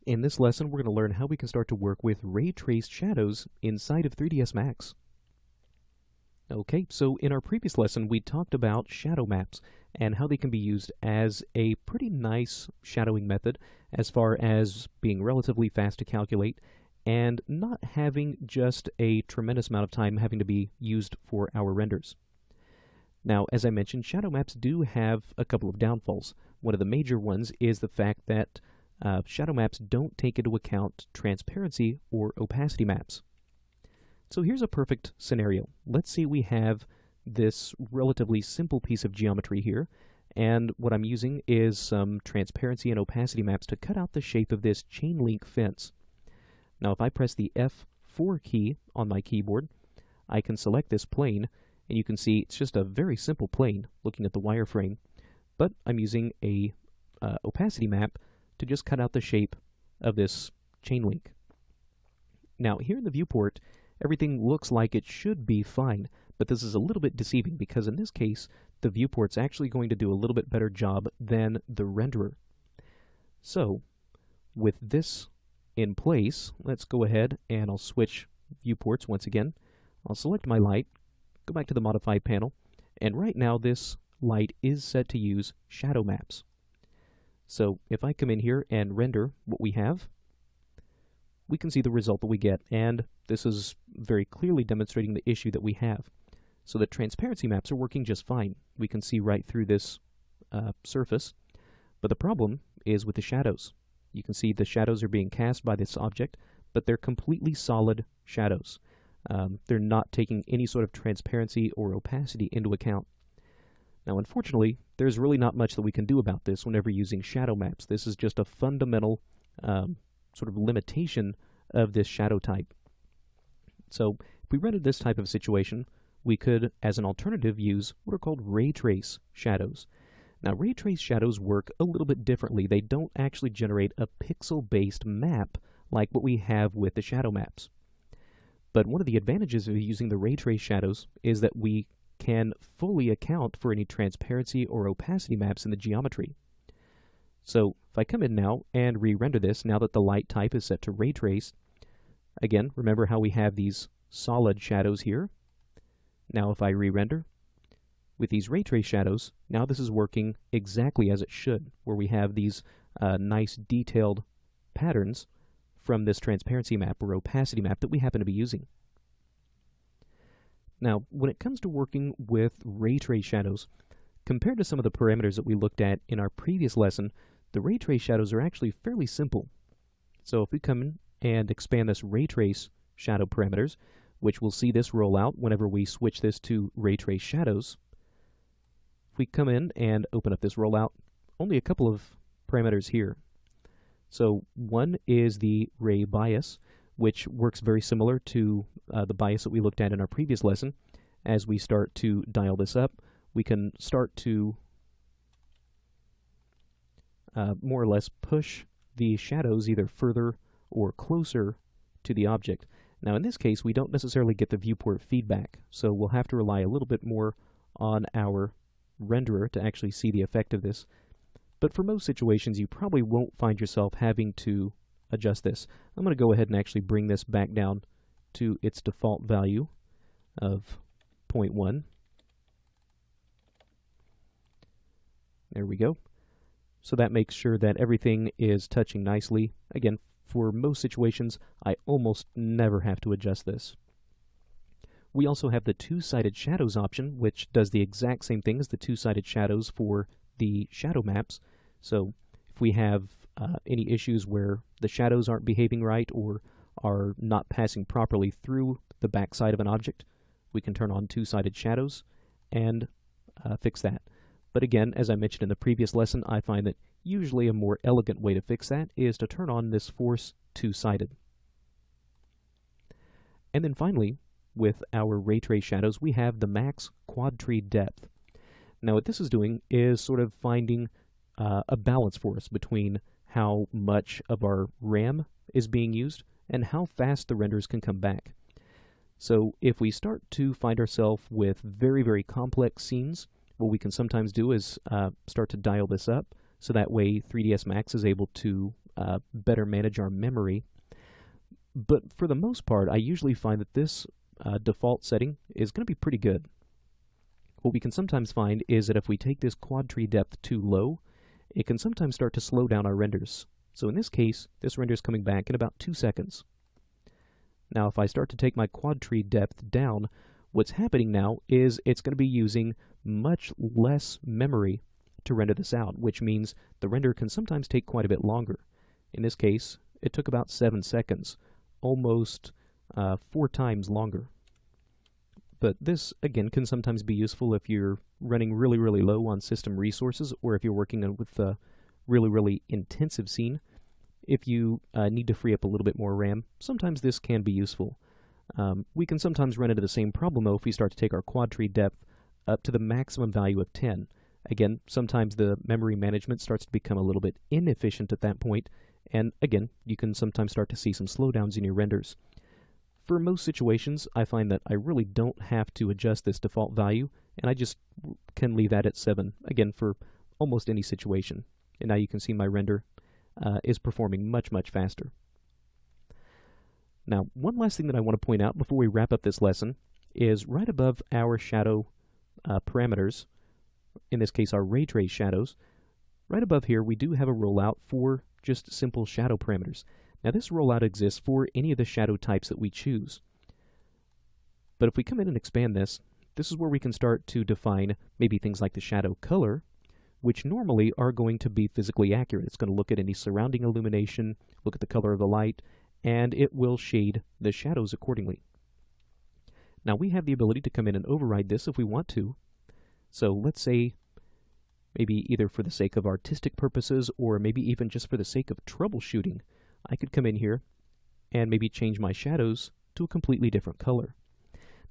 In this lesson, we're going to learn how we can start to work with ray traced shadows inside of 3ds Max. Okay, so in our previous lesson, we talked about shadow maps and how they can be used as a pretty nice shadowing method as far as being relatively fast to calculate and not having just a tremendous amount of time having to be used for our renders. Now, as I mentioned, shadow maps do have a couple of downfalls. One of the major ones is the fact that shadow maps don't take into account transparency or opacity maps. So here's a perfect scenario. Let's say we have this relatively simple piece of geometry here, and what I'm using is some transparency and opacity maps to cut out the shape of this chain link fence. Now if I press the F4 key on my keyboard, I can select this plane, and you can see it's just a very simple plane looking at the wireframe, but I'm using a opacity map to just cut out the shape of this chain link. Now here in the viewport, everything looks like it should be fine, but this is a little bit deceiving because in this case, the viewport's actually going to do a little bit better job than the renderer. So, with this in place, let's go ahead and I'll switch viewports once again. I'll select my light, go back to the Modify panel, and right now this light is set to use shadow maps. So if I come in here and render what we have, we can see the result that we get, and this is very clearly demonstrating the issue that we have. So the transparency maps are working just fine. We can see right through this surface, but the problem is with the shadows. You can see the shadows are being cast by this object, but they're completely solid shadows. They're not taking any sort of transparency or opacity into account. Now unfortunately, there's really not much that we can do about this whenever using shadow maps. This is just a fundamental sort of limitation of this shadow type. So if we rendered this type of situation, we could, as an alternative, use what are called ray trace shadows. Now ray trace shadows work a little bit differently. They don't actually generate a pixel-based map like what we have with the shadow maps. But one of the advantages of using the ray trace shadows is that we can fully account for any transparency or opacity maps in the geometry. So if I come in now and re-render this, now that the light type is set to ray trace, again, remember how we have these solid shadows here. Now if I re-render, with these ray trace shadows, now this is working exactly as it should, where we have these nice detailed patterns from this transparency map or opacity map that we happen to be using. Now, when it comes to working with ray trace shadows, compared to some of the parameters that we looked at in our previous lesson, the ray trace shadows are actually fairly simple. So if we come in and expand this ray trace shadow parameters, which we'll see this roll out whenever we switch this to ray trace shadows, if we come in and open up this rollout, only a couple of parameters here. So one is the ray bias, which works very similar to the bias that we looked at in our previous lesson. As we start to dial this up, we can start to more or less push the shadows either further or closer to the object. Now in this case, we don't necessarily get the viewport feedback, so we'll have to rely a little bit more on our renderer to actually see the effect of this. But for most situations, you probably won't find yourself having to adjust this. I'm going to go ahead and actually bring this back down to its default value of 0.1. There we go. So that makes sure that everything is touching nicely. Again, for most situations, I almost never have to adjust this. We also have the two-sided shadows option, which does the exact same thing as the two-sided shadows for the shadow maps. So if we have any issues where the shadows aren't behaving right or are not passing properly through the backside of an object, we can turn on two-sided shadows and fix that. But again, as I mentioned in the previous lesson, I find that usually a more elegant way to fix that is to turn on this force two-sided. And then finally, with our ray trace shadows, we have the max quad tree depth. Now what this is doing is sort of finding a balance for us between how much of our RAM is being used and how fast the renders can come back. So if we start to find ourselves with very, very complex scenes, what we can sometimes do is start to dial this up, so that way 3ds Max is able to better manage our memory. But for the most part, I usually find that this default setting is going to be pretty good. What we can sometimes find is that if we take this quad tree depth too low, it can sometimes start to slow down our renders. So in this case, this render is coming back in about 2 seconds. Now if I start to take my quad tree depth down, what's happening now is it's going to be using much less memory to render this out, which means the render can sometimes take quite a bit longer. In this case, it took about 7 seconds, almost 4 times longer. But this, again, can sometimes be useful if you're running really, really low on system resources, or if you're working with a really, really intensive scene. If you need to free up a little bit more RAM, sometimes this can be useful. We can sometimes run into the same problem, though, if we start to take our quad tree depth up to the maximum value of 10. Again, sometimes the memory management starts to become a little bit inefficient at that point, and again, you can sometimes start to see some slowdowns in your renders. For most situations, I find that I really don't have to adjust this default value, and I just can leave that at 7, again, for almost any situation. And now you can see my render is performing much, much faster. Now, one last thing that I want to point out before we wrap up this lesson is right above our shadow parameters, in this case our ray trace shadows, right above here we do have a rollout for just simple shadow parameters. Now this rollout exists for any of the shadow types that we choose. But if we come in and expand this, this is where we can start to define maybe things like the shadow color, which normally are going to be physically accurate. It's going to look at any surrounding illumination, look at the color of the light, and it will shade the shadows accordingly. Now we have the ability to come in and override this if we want to. So let's say maybe either for the sake of artistic purposes or maybe even just for the sake of troubleshooting, I could come in here and maybe change my shadows to a completely different color.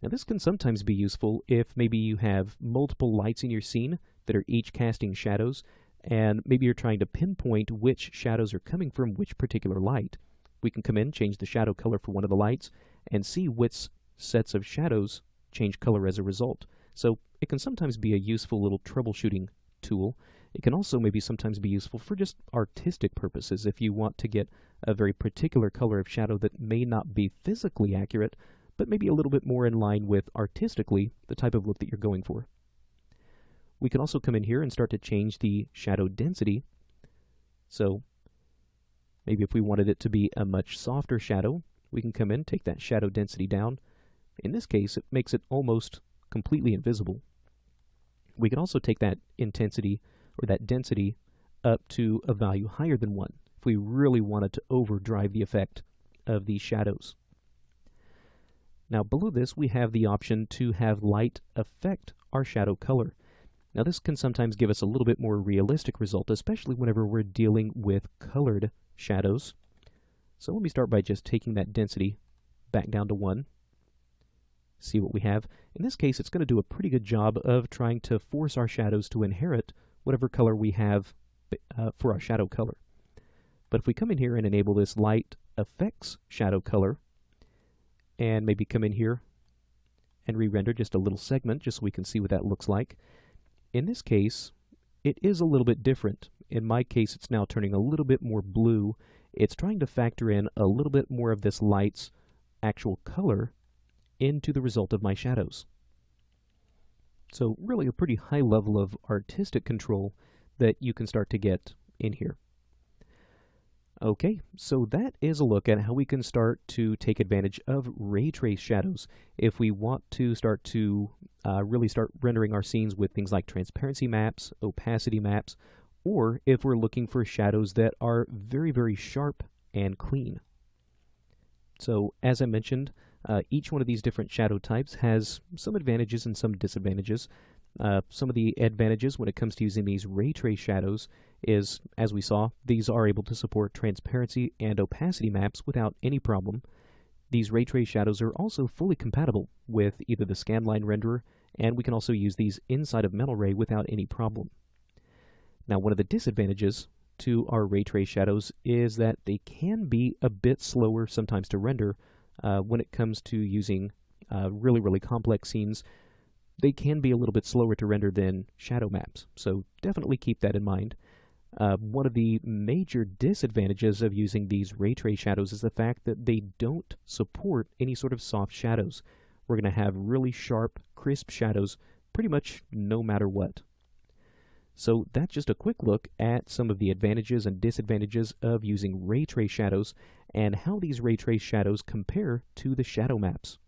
Now this can sometimes be useful if maybe you have multiple lights in your scene that are each casting shadows, and maybe you're trying to pinpoint which shadows are coming from which particular light. We can come in, change the shadow color for one of the lights, and see which sets of shadows change color as a result. So it can sometimes be a useful little troubleshooting tool. It can also maybe sometimes be useful for just artistic purposes if you want to get a very particular color of shadow that may not be physically accurate, but maybe a little bit more in line with artistically the type of look that you're going for. We can also come in here and start to change the shadow density. So maybe if we wanted it to be a much softer shadow, we can come in, take that shadow density down. In this case, it makes it almost completely invisible. We can also take that intensity or that density up to a value higher than 1 if we really wanted to overdrive the effect of these shadows. Now below this we have the option to have light affect our shadow color. Now this can sometimes give us a little bit more realistic result, especially whenever we're dealing with colored shadows. So let me start by just taking that density back down to 1. See what we have. In this case, it's going to do a pretty good job of trying to force our shadows to inherit whatever color we have for our shadow color. But if we come in here and enable this light affects shadow color, and maybe come in here and re-render just a little segment just so we can see what that looks like. In this case, it is a little bit different. In my case, it's now turning a little bit more blue. It's trying to factor in a little bit more of this light's actual color into the result of my shadows. So really a pretty high level of artistic control that you can start to get in here. Okay, so that is a look at how we can start to take advantage of ray trace shadows if we want to start to really start rendering our scenes with things like transparency maps, opacity maps, or if we're looking for shadows that are very, very sharp and clean. So as I mentioned, each one of these different shadow types has some advantages and some disadvantages. Some of the advantages when it comes to using these ray trace shadows is, as we saw, these are able to support transparency and opacity maps without any problem. These ray trace shadows are also fully compatible with either the scanline renderer, and we can also use these inside of Mental Ray without any problem. Now, one of the disadvantages to our ray trace shadows is that they can be a bit slower sometimes to render when it comes to using really, really complex scenes. They can be a little bit slower to render than shadow maps, so definitely keep that in mind. One of the major disadvantages of using these ray trace shadows is the fact that they don't support any sort of soft shadows. We're going to have really sharp, crisp shadows pretty much no matter what. So that's just a quick look at some of the advantages and disadvantages of using ray trace shadows and how these ray trace shadows compare to the shadow maps.